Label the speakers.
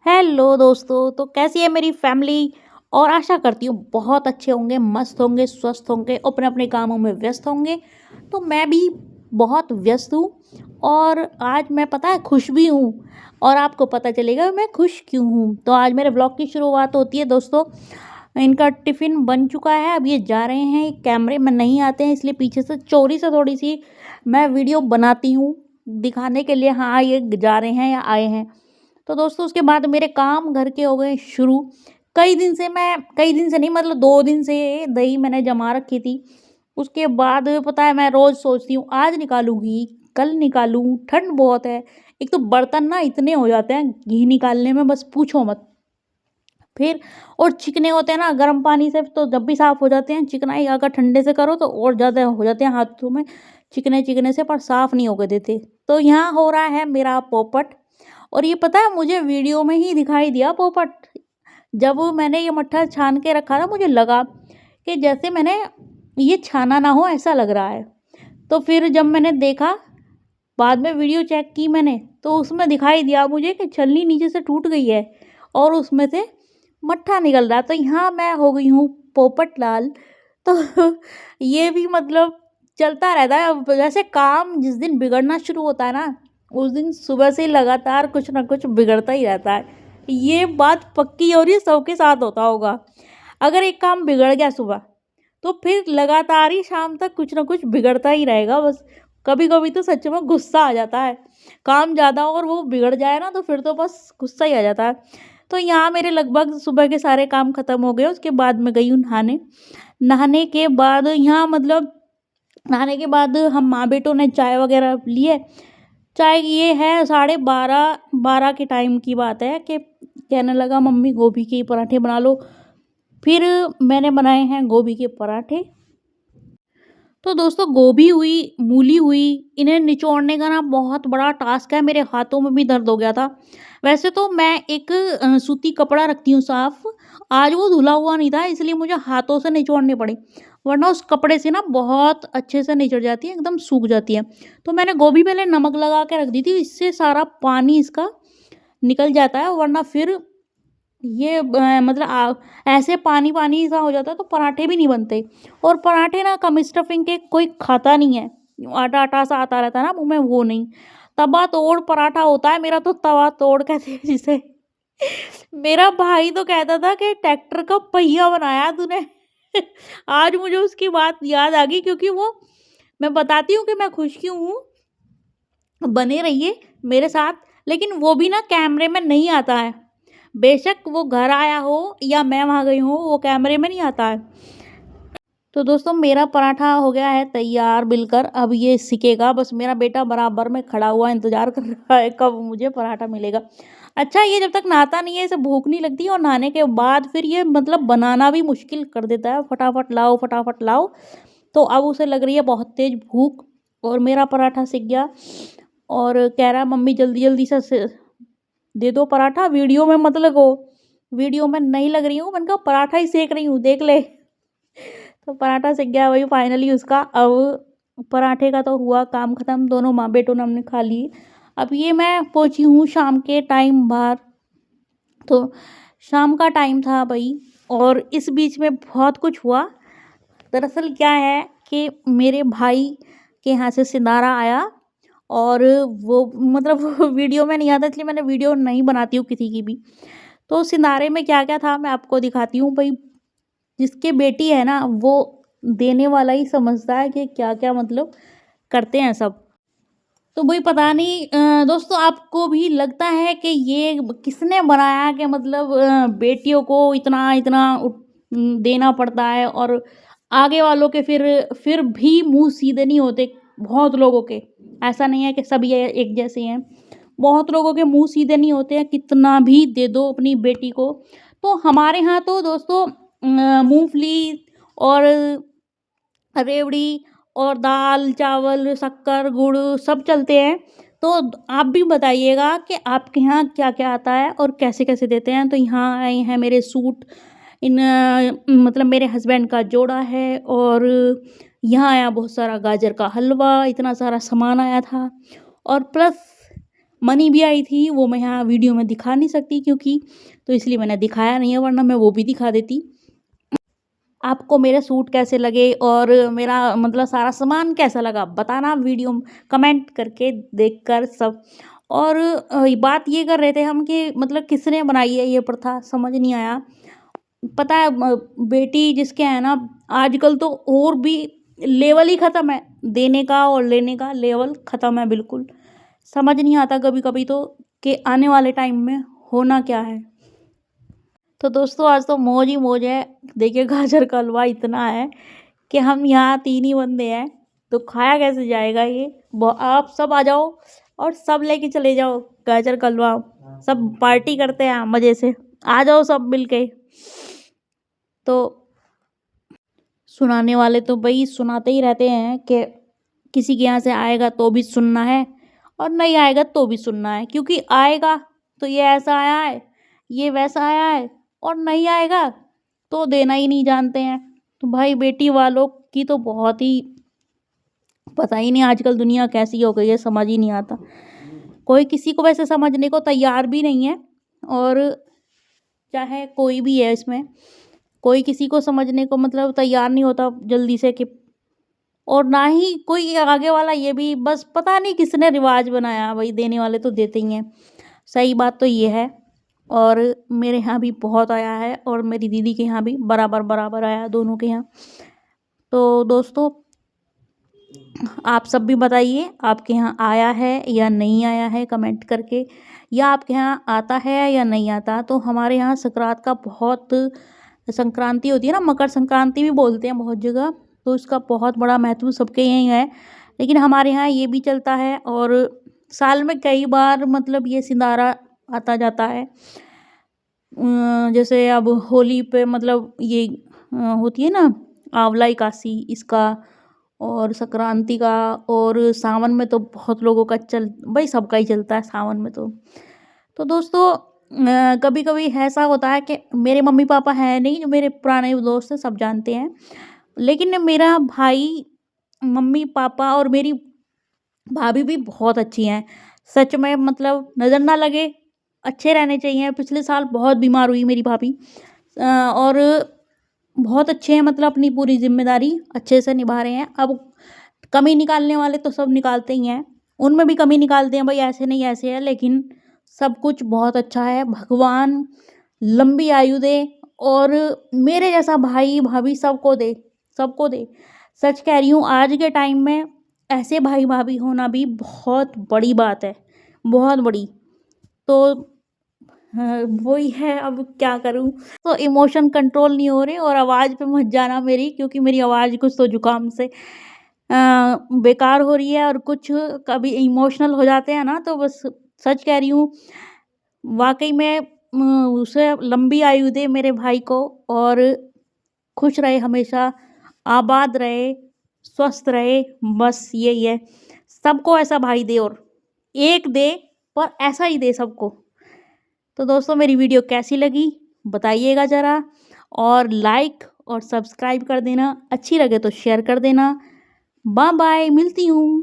Speaker 1: Hello दोस्तों, तो कैसी है मेरी फैमिली। और आशा करती हूँ बहुत अच्छे होंगे, मस्त होंगे, स्वस्थ होंगे, अपने अपने कामों में व्यस्त होंगे। तो मैं भी बहुत व्यस्त हूँ। और आज मैं पता है खुश भी हूँ। और आपको पता चलेगा मैं खुश क्यों हूँ। तो आज मेरे ब्लॉग की शुरुआत होती है दोस्तों। इनका टिफ़िन बन चुका है, अब ये जा रहे हैं। कैमरे में नहीं आते हैं, इसलिए पीछे से चोरी से थोड़ी सी मैं वीडियो बनाती हूँ, दिखाने के लिए हाँ ये जा रहे हैं या आए हैं। तो दोस्तों उसके बाद मेरे काम घर के हो गए शुरू। कई दिन से नहीं, मतलब 2 दिन से दही मैंने जमा रखी थी। उसके बाद पता है मैं रोज़ सोचती हूँ आज निकालूँगी, कल निकालूँ, ठंड बहुत है। एक तो बर्तन ना इतने हो जाते हैं घी निकालने में, बस पूछो मत। फिर और चिकने होते हैं ना गर्म पानी से, तो जब भी साफ़ हो जाते हैं। चिकनाई अगर ठंडे से करो तो और ज़्यादा हो जाते हैं हाथों में, चिकने-चिकने से, पर साफ़ नहीं होके देते। तो यहाँ हो रहा है मेरा पोपट। और ये पता है मुझे वीडियो में ही दिखाई दिया पोपट। जब मैंने ये मट्ठा छान के रखा था, मुझे लगा कि जैसे मैंने ये छाना ना हो ऐसा लग रहा है। तो फिर जब मैंने देखा, बाद में वीडियो चेक की मैंने, तो उसमें दिखाई दिया मुझे कि छलनी नीचे से टूट गई है और उसमें से मट्ठा निकल रहा है। तो यहाँ मैं हो गई हूँ पोपट लाल। तो ये भी मतलब चलता रहता है। अब जैसे काम जिस दिन बिगड़ना शुरू होता है ना, उस दिन सुबह से लगातार कुछ ना कुछ बिगड़ता ही रहता है। ये बात पक्की, और ये सबके साथ होता होगा। अगर एक काम बिगड़ गया सुबह, तो फिर लगातार ही शाम तक कुछ ना कुछ बिगड़ता ही रहेगा बस। कभी-कभी तो सच में गुस्सा आ जाता है। काम ज़्यादा और वो बिगड़ जाए ना, तो फिर तो बस गुस्सा ही आ जाता है। तो यहाँ मेरे लगभग सुबह के सारे काम ख़त्म हो गए। उसके बाद मैं गई हूँ नहाने। नहाने के बाद यहाँ मतलब नहाने के बाद हम माँ बेटों ने चाय वग़ैरह लिए। चाय ये है 12:30 12 के टाइम की बात है कि कहने लगा मम्मी गोभी के पराठे बना लो। फिर मैंने बनाए हैं गोभी के पराठे। तो दोस्तों गोभी हुई, मूली हुई, इन्हें निचोड़ने का ना बहुत बड़ा टास्क है, मेरे हाथों में भी दर्द हो गया था। वैसे तो मैं एक सूती कपड़ा रखती हूँ साफ़, आज वो धुला हुआ नहीं था इसलिए मुझे हाथों से निचोड़ने पड़े, वरना उस कपड़े से ना बहुत अच्छे से निचड़ जाती है, एकदम सूख जाती है। तो मैंने गोभी पहले नमक लगा के रख दी थी, इससे सारा पानी इसका निकल जाता है, वरना फिर ये मतलब ऐसे पानी-पानी सा हो जाता है तो पराठे भी नहीं बनते। और पराठे ना कम स्टफिंग के कोई खाता नहीं है। आटा-आटा सा आता रहता है ना मुँह में, वो नहीं। तवा तोड़ पराठा होता है मेरा, तो तवा तोड़ कहते हैं जिसे। मेरा भाई तो कहता था कि ट्रैक्टर का पहिया बनाया तूने। आज मुझे उसकी बात याद आ गई, क्योंकि वो मैं बताती हूँ कि मैं खुश क्यों हूँ, बने रहिए मेरे साथ। लेकिन वो भी ना कैमरे में नहीं आता है। बेशक वो घर आया हो या मैं वहाँ गई हूँ, वो कैमरे में नहीं आता है। तो दोस्तों मेरा पराठा हो गया है तैयार बिलकर, अब ये सिकेगा। बस मेरा बेटा बराबर में खड़ा हुआ इंतज़ार कर रहा है कब मुझे पराठा मिलेगा। अच्छा ये जब तक नहाता नहीं है इसे भूख नहीं लगती, और नहाने के बाद फिर ये मतलब बनाना भी मुश्किल कर देता है, फटाफट लाओ फटाफट लाओ। तो अब उसे लग रही है बहुत तेज़ भूख, और मेरा पराठा सिक गया। और कह रहा है मम्मी जल्दी जल्दी से दे दो पराठा, वीडियो में मत लगो। वीडियो में नहीं लग रही हूँ, मैंने कहा पराठा ही सेक रही हूँ देख ले। तो पराठा सेक गया वही फाइनली उसका। अब पराठे का तो हुआ काम ख़त्म, दोनों माँ बेटों ने हमने खा लिए। अब ये मैं पहुँची हूँ शाम के टाइम बाहर। तो शाम का टाइम था भई, और इस बीच में बहुत कुछ हुआ। दरअसल क्या है कि मेरे भाई के यहाँ से सिंधारा आया, और वो मतलब वो वीडियो में नहीं आता, इसलिए मैंने वीडियो नहीं बनाती हूँ किसी की भी। तो सिंधारे में क्या-क्या था मैं आपको दिखाती हूँ भई। जिसकी बेटी है ना वो देने वाला ही समझता है कि क्या-क्या मतलब करते हैं सब। तो भई पता नहीं दोस्तों आपको भी लगता है कि ये किसने बनाया कि मतलब बेटियों को इतना-इतना देना पड़ता है, और आगे वालों के फिर भी मुँह सीधे नहीं होते बहुत लोगों के। ऐसा नहीं है कि सभी एक जैसे हैं। बहुत लोगों के मुँह सीधे नहीं होते हैं, कितना भी दे दो अपनी बेटी को। तो हमारे यहाँ तो दोस्तों मूँगफली और रेवड़ी और दाल, चावल, शक्कर, गुड़ सब चलते हैं। तो आप भी बताइएगा कि आपके यहाँ क्या-क्या आता है और कैसे-कैसे देते हैं? तो यहाँ आए हैं मेरे सूट, मतलब मेरे हस्बैंड का जोड़ा है, और यहाँ आया बहुत सारा गाजर का हलवा, इतना सारा सामान आया था। और प्लस मनी भी आई थी, वो मैं यहाँ वीडियो में दिखा नहीं सकती क्योंकि, तो इसलिए मैंने दिखाया नहीं है, वरना मैं वो भी दिखा देती। आपको मेरे सूट कैसे लगे और मेरा मतलब सारा सामान कैसा लगा बताना वीडियो कमेंट करके देखकर सब। और बात ये कर रहे थे हम कि मतलब किसने बनाई है ये प्रथा, समझ नहीं आया। पता है बेटी जिसके है ना, आजकल तो और भी लेवल ही ख़त्म है, देने का और लेने का लेवल ख़त्म है बिल्कुल। समझ नहीं आता कभी कभी तो कि आने वाले टाइम में होना क्या है। तो दोस्तों आज तो मौज ही मौज है। देखिए गाजर का हलवा इतना है कि हम यहाँ 3 ही बंदे हैं, तो खाया कैसे जाएगा ये। आप सब आ जाओ और सब लेके चले जाओ गाजर का हलवा, सब पार्टी करते हैं मज़े से। आ जाओ सब मिल के। तो सुनाने वाले तो भाई सुनाते ही रहते हैं कि किसी के यहाँ से आएगा तो भी सुनना है और नहीं आएगा तो भी सुनना है, क्योंकि आएगा तो ये ऐसा आया है, ये वैसा आया है, और नहीं आएगा तो देना ही नहीं जानते हैं। तो भाई बेटी वालों की तो बहुत ही, पता ही नहीं आजकल दुनिया कैसी हो गई है, समझ ही नहीं आता। कोई किसी को वैसे समझने को तैयार भी नहीं है, और चाहे कोई भी है इसमें, कोई किसी को समझने को मतलब तैयार नहीं होता जल्दी से कि, और ना ही कोई आगे वाला ये भी, बस पता नहीं किसने रिवाज बनाया, भाई देने वाले तो देते ही हैं। सही बात तो ये है। और मेरे यहाँ भी बहुत आया है और मेरी दीदी के यहाँ भी बराबर बराबर आया, दोनों के यहाँ। तो दोस्तों आप सब भी बताइए आपके यहाँ आया है या नहीं आया है कमेंट करके, या आपके यहाँ आता है या नहीं आता। तो हमारे यहाँ संक्रांत का बहुत, संक्रांति होती है ना, मकर संक्रांति भी बोलते हैं बहुत जगह, तो इसका बहुत बड़ा महत्व सबके यहीं है। लेकिन हमारे यहाँ ये भी चलता है, और साल में कई बार मतलब ये सिंदारा आता जाता है। जैसे अब होली पे मतलब ये होती है ना आंवला एकादशी, इसका, और संक्रांति का, और सावन में तो बहुत लोगों का भाई सबका ही चलता है सावन में तो दोस्तों कभी कभी ऐसा होता है कि मेरे मम्मी पापा हैं नहीं, जो मेरे पुराने दोस्त हैं सब जानते हैं, लेकिन मेरा भाई, मम्मी पापा और मेरी भाभी भी बहुत अच्छी हैं। सच में मतलब नज़र ना लगे, अच्छे रहने चाहिए। पिछले साल बहुत बीमार हुई मेरी भाभी, और बहुत अच्छे हैं, मतलब अपनी पूरी जिम्मेदारी अच्छे से निभा रहे हैं। अब कमी निकालने वाले तो सब निकालते ही हैं, उनमें भी कमी निकालते हैं, भाई ऐसे नहीं ऐसे है, लेकिन सब कुछ बहुत अच्छा है। भगवान लंबी आयु दे, और मेरे जैसा भाई भाभी सबको दे, सबको दे। सच कह रही हूँ, आज के टाइम में ऐसे भाई भाभी होना भी बहुत बड़ी बात है, बहुत बड़ी। तो वही है, अब क्या करूँ। तो इमोशन कंट्रोल नहीं हो रहे, और आवाज़ पे मत जाना मेरी, क्योंकि मेरी आवाज़ कुछ तो जुकाम से बेकार हो रही है, और कुछ कभी इमोशनल हो जाते हैं ना, तो बस सच कह रही हूँ। वाकई में उसे लंबी आयु दे मेरे भाई को, और खुश रहे हमेशा, आबाद रहे, स्वस्थ रहे, बस यही है। सबको ऐसा भाई दे, और एक दे पर ऐसा ही दे सबको। तो दोस्तों मेरी वीडियो कैसी लगी बताइएगा ज़रा, और लाइक और सब्सक्राइब कर देना, अच्छी लगे तो शेयर कर देना। बाय बाय, मिलती हूँ।